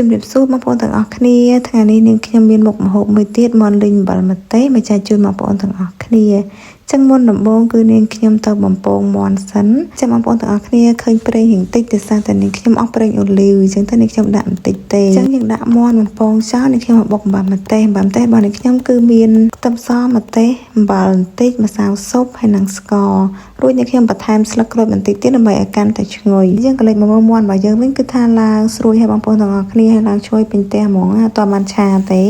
ជំរាបសួរបងប្អូនទាំងអស់គ្នាថ្ងៃនេះនាងខ្ញុំមានមុខម្ហូបមួយទៀតមាន់លីងអំបិលម្ទេសមកចែកជូនបងប្អូនទាំងអស់គ្នាចឹងមុនដំបូងគឺនាងខ្ញុំទៅបំពងមាន់សិនចឹងបងប្អូនទាំងអស់គ្នាឃើញប្រេងរៀងតិចទៅសារតែនាងខ្ញុំអស់ប្រេងអូលីវចឹងទៅនាងខ្ញុំដាក់បន្តិចទេចឹងយើងដាក់មាន់បំពងចោលនាងខ្ញុំបុកអំបិលម្ទេសរបស់នាងខ្ញុំគឺមានខ្ទឹមសម្ទេសអំបិលបន្តិចម្សៅស៊ុបហើយនិងស្កររួចនាងខ្ញុំបន្ថែមស្លឹកក្រូចបន្តិចទៀតដើម្បីឲ្យកាន់តែឈ្ងុយយើងក៏លេចមកមើលមាន់របស់យើងវិញគឺថាឡើងស្រួយហើយបងប្អូនទាំងអស់គ្នាហើយឡើងឈ្ងុយពេញផ្ទះហ្មងអត់បានឆាទេ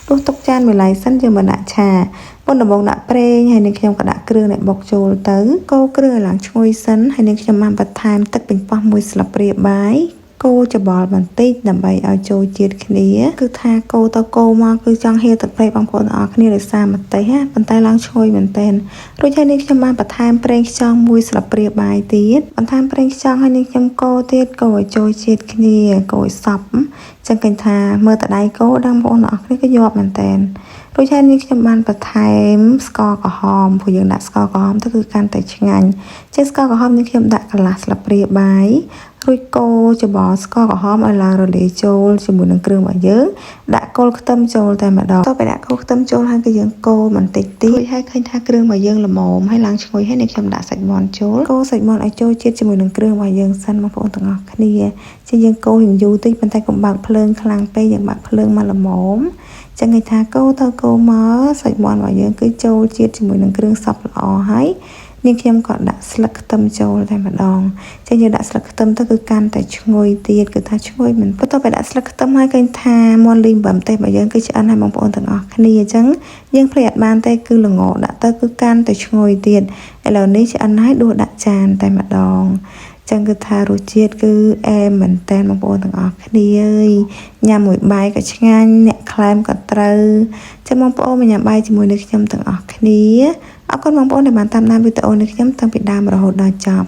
ដួសទុកចានមួយឡៃសិនយើងមកដាក់ឆាមុនដំបូងដាក់ប្រេងហើយនាងខ្ញុំក៏ដាក់គ្រឿងដែលបុកចូលទៅកូរគ្រឿងឲ្យឡើងឈ្ងុយសិនហើយនាងខ្ញុំបានបន្ថែមទឹកប៉េងប៉ោះមួយស្លាបព្រាបាយកូរច្បល់បន្តិចដើម្បីឲ្យចូលជាតិគ្នាគឺថាកូរទៅកូរមកគឺចង់ហៀទឹកប្រេងបងប្អូនទាំងអស់គ្នាដោយសារម្ទេសណាប៉ុន្តែឡើងឈ្ងុយមែនទែនរួចហើយនាងខ្ញុំបានបន្ថែមប្រេងខ្យងមួយស្លាបព្រាបាយទៀតបន្ថែមប្រេងខ្យងហើយនាងខ្ញុំកូរទៀតកូរឲ្យចូលជាតិគ្នាកូរឲ្យសព្វចឹងឃើញថាមើលតដៃកូរដល់បងប្អូនទាំងអស់គ្នាក៏ញាប់មែនទែនរួចហើយនាងខ្ញុំបានបន្ថែមស្ករក្រហមព្រោះយើងដាក់ស្ករក្រហមទៅគឺកាន់តែឆ្ងាញ់ចេះស្ករក្រហមនាងខ្ញុំដាក់កន្លះស្លាបព្រាបាយរួចកូរច្បល់ស្ករក្រហមឲ្យឡើងរលាយចូលជាមួយនឹងគ្រឿងរបស់យើងដាក់គល់ខ្ទឹមចូលតែម្ដងទៅពេលដាក់គល់ខ្ទឹមចូលហើយគឺយើងកូរបន្តិចទៀតរួចហើយឃើញថាគ្រឿងរបស់យើងល្មមហើយឡើងឈ្ងុយហើយនាងខ្ញុំដាក់សាច់មាន់ចូលកូរសាច់មាន់ឲ្យចូលជាតិជាមួយនឹងគ្រឿងរបស់យើងសិនបងប្អូនទាំងអស់គ្នាជាយើងកូររៀងយូរតិចប៉ុន្តែកុំបើកភ្លើងខ្លាំងពេកយើងបើកភ្លើងមកល្មមចឹងគេថាកូរទៅកូរមកសាច់មាន់របស់យើងគឺចូលជាតិជាមួយនឹងគ្រឿងសព្វល្អហើយនាងខ្ញុំក៏ដាក់ស្លឹកខ្ទឹមចូលតែម្ដងចឹងយើងដាក់ស្លឹកខ្ទឹមទៅគឺកាន់តែឈ្ងុយទៀតគឺថាឈ្ងុយមិនបន្ទាប់ពីដាក់ស្លឹកខ្ទឹមហើយឃើញថាមាន់លីងបំទេរបស់យើងគឺឆ្អិនហើយបងប្អូនទាំងអស់គ្នាចឹងយើងភ្លេចអត់បានទេគឺល្ងដាក់ទៅគឺកាន់តែឈ្ងុយទៀតឥឡូវនេះឆ្អិនហើយដួសដាក់ចានតែម្ដងចឹងគឺថារសជាតិគឺអែមមែនតើបងប្អូនទាំងអស់គ្នាអើយញ៉ាំមួយបាយក៏ឆ្ងាញ់អ្នកក្លែមក៏ត្រូវចឹងបងប្អូនមកញ៉ាំបាយជាមួយនឹងខ្ញុំទាំងអស់គ្នាអរគុណបងប្អូនដែលបានតាមដានវីដេអូនេះខ្ញុំតាំងពីដើមរហូតដល់ចប់